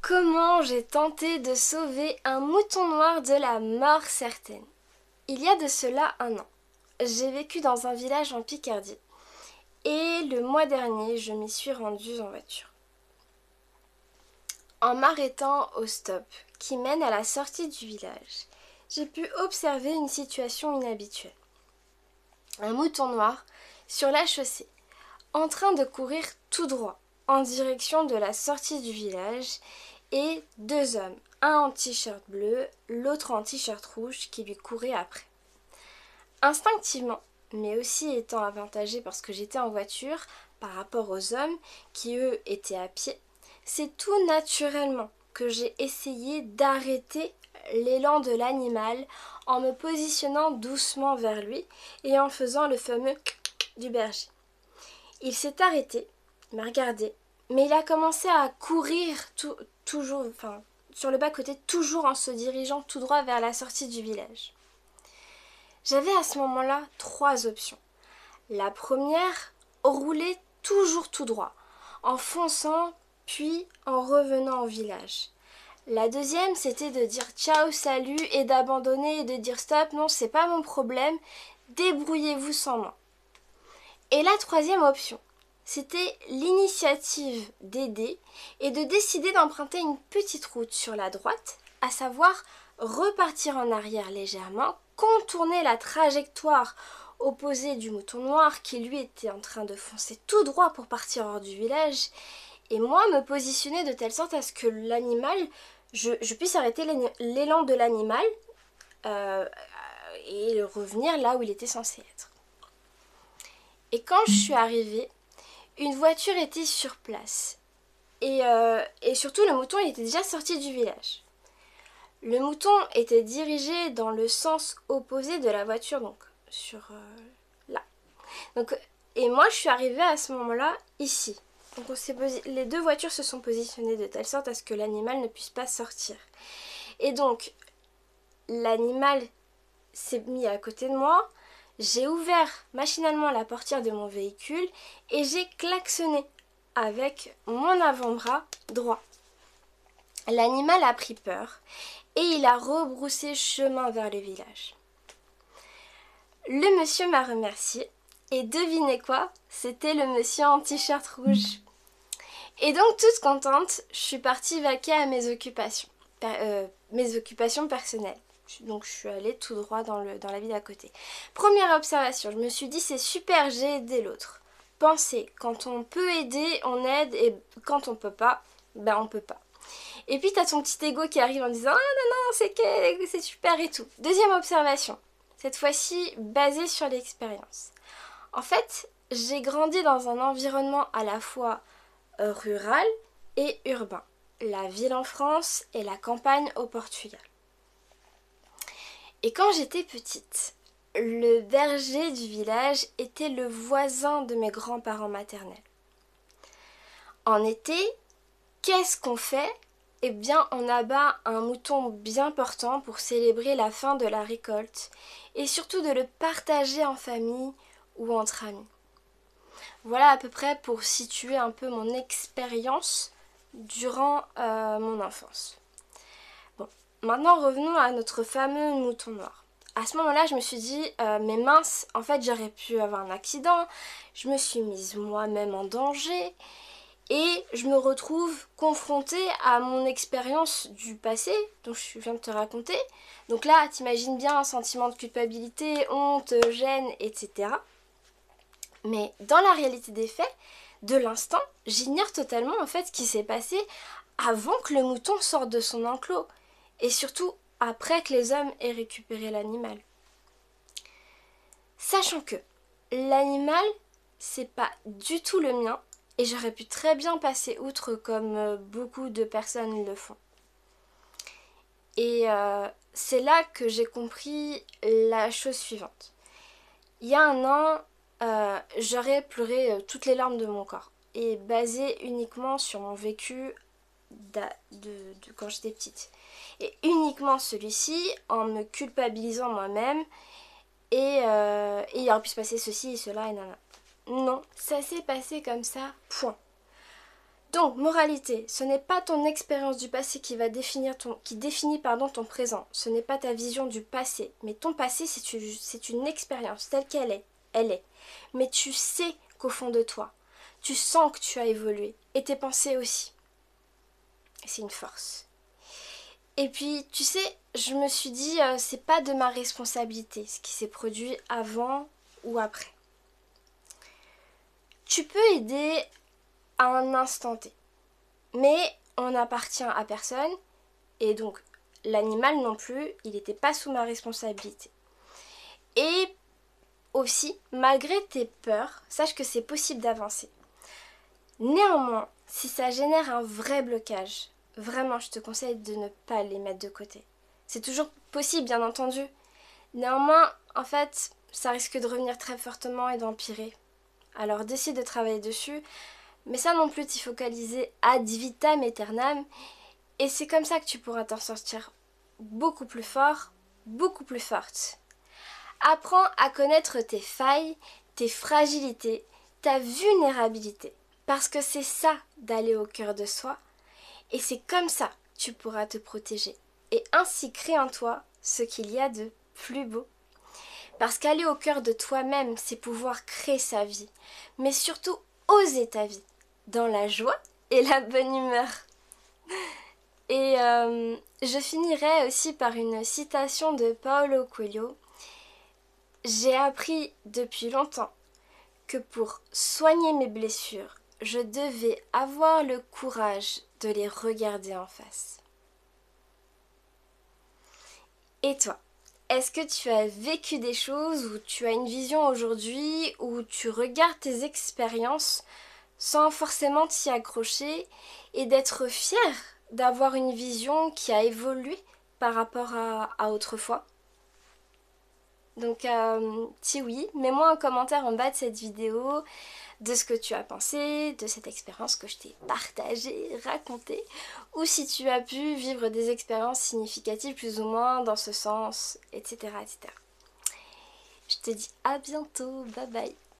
Comment j'ai tenté de sauver un mouton noir de la mort certaine. Il y a de cela un an. J'ai vécu dans un village en Picardie et le mois dernier je m'y suis rendue en voiture. En m'arrêtant au stop qui mène à la sortie du village, j'ai pu observer une situation inhabituelle. Un mouton noir sur la chaussée, en train de courir tout droit en direction de la sortie du village et deux hommes, un en t-shirt bleu, l'autre en t-shirt rouge qui lui couraient après. Instinctivement, mais aussi étant avantagée parce que j'étais en voiture par rapport aux hommes qui eux étaient à pied, c'est tout naturellement que j'ai essayé d'arrêter l'élan de l'animal en me positionnant doucement vers lui et en faisant le fameux du berger. Il s'est arrêté, il m'a regardé, mais il a commencé à courir toujours, sur le bas-côté, toujours en se dirigeant tout droit vers la sortie du village. J'avais à ce moment-là trois options. La première, rouler toujours tout droit, en fonçant puis en revenant au village. La deuxième, c'était de dire ciao, salut et d'abandonner et de dire stop, non, c'est pas mon problème, débrouillez-vous sans moi. Et la troisième option, c'était l'initiative d'aider et de décider d'emprunter une petite route sur la droite, à savoir repartir en arrière légèrement, contourner la trajectoire opposée du mouton noir qui lui était en train de foncer tout droit pour partir hors du village, et moi me positionner de telle sorte à ce que l'animal, je puisse arrêter l'élan de l'animal et revenir là où il était censé être. Et quand je suis arrivée, une voiture était sur place. Et surtout, le mouton il était déjà sorti du village. Le mouton était dirigé dans le sens opposé de la voiture, donc sur là. Donc, et moi, je suis arrivée à ce moment-là ici. Donc les deux voitures se sont positionnées de telle sorte à ce que l'animal ne puisse pas sortir. Et donc, l'animal s'est mis à côté de moi. J'ai ouvert machinalement la portière de mon véhicule et j'ai klaxonné avec mon avant-bras droit. L'animal a pris peur et il a rebroussé chemin vers le village. Le monsieur m'a remercié et devinez quoi? C'était le monsieur en t-shirt rouge. Et donc toute contente, je suis partie vaquer à mes occupations personnelles. Donc je suis allée tout droit dans la ville d'à côté. Première observation, je me suis dit c'est super, j'ai aidé l'autre. Pensez, quand on peut aider, on aide, et quand on peut pas, ben on peut pas. Et puis t'as ton petit ego qui arrive en disant ah non c'est super et tout. Deuxième observation, cette fois-ci basée sur l'expérience. En fait, j'ai grandi dans un environnement à la fois rural et urbain. La ville en France et la campagne au Portugal. Et quand j'étais petite, le berger du village était le voisin de mes grands-parents maternels. En été, qu'est-ce qu'on fait? Eh bien, on abat un mouton bien portant pour célébrer la fin de la récolte et surtout de le partager en famille ou entre amis. Voilà à peu près pour situer un peu mon expérience durant mon enfance. Bon, maintenant revenons à notre fameux mouton noir. À ce moment-là, je me suis dit, mais mince, en fait j'aurais pu avoir un accident, je me suis mise moi-même en danger et je me retrouve confrontée à mon expérience du passé, dont je viens de te raconter. Donc là, t'imagines bien un sentiment de culpabilité, honte, gêne, etc. Mais dans la réalité des faits, de l'instant, j'ignore totalement en fait ce qui s'est passé avant que le mouton sorte de son enclos. Et surtout après que les hommes aient récupéré l'animal. Sachant que l'animal, c'est pas du tout le mien et j'aurais pu très bien passer outre comme beaucoup de personnes le font. Et c'est là que j'ai compris la chose suivante. Il y a un an, j'aurais pleuré toutes les larmes de mon corps et basé uniquement sur mon vécu de quand j'étais petite. Et uniquement celui-ci en me culpabilisant moi-même et il aurait pu se passer ceci et cela et nanana. Non, ça s'est passé comme ça, point. Donc, moralité, ce n'est pas ton expérience du passé qui définit ton présent. Ce n'est pas ta vision du passé. Mais ton passé, c'est une expérience telle qu'elle est. Elle est. Mais tu sais qu'au fond de toi, tu sens que tu as évolué. Et tes pensées aussi. C'est une force. Et puis, tu sais, je me suis dit, c'est pas de ma responsabilité ce qui s'est produit avant ou après. Tu peux aider à un instant T. Mais on n'appartient à personne et donc l'animal non plus, il n'était pas sous ma responsabilité. Et aussi, malgré tes peurs, sache que c'est possible d'avancer. Néanmoins, si ça génère un vrai blocage, vraiment je te conseille de ne pas les mettre de côté. C'est toujours possible bien entendu. Néanmoins, en fait, ça risque de revenir très fortement et d'empirer. Alors décide de travailler dessus, mais ça non plus t'y focaliser ad vitam aeternam. Et c'est comme ça que tu pourras t'en sortir beaucoup plus fort, beaucoup plus forte. Apprends à connaître tes failles, tes fragilités, ta vulnérabilité. Parce que c'est ça d'aller au cœur de soi. Et c'est comme ça que tu pourras te protéger. Et ainsi créer en toi ce qu'il y a de plus beau. Parce qu'aller au cœur de toi-même, c'est pouvoir créer sa vie. Mais surtout, oser ta vie. Dans la joie et la bonne humeur. Et je finirai aussi par une citation de Paulo Coelho. J'ai appris depuis longtemps que pour soigner mes blessures, je devais avoir le courage de les regarder en face. Et toi, est-ce que tu as vécu des choses où tu as une vision aujourd'hui, où tu regardes tes expériences sans forcément t'y accrocher et d'être fier d'avoir une vision qui a évolué par rapport à autrefois? Donc si oui, mets-moi un commentaire en bas de cette vidéo de ce que tu as pensé, de cette expérience que je t'ai partagée, racontée, ou si tu as pu vivre des expériences significatives plus ou moins dans ce sens, etc. etc. Je te dis à bientôt, bye bye.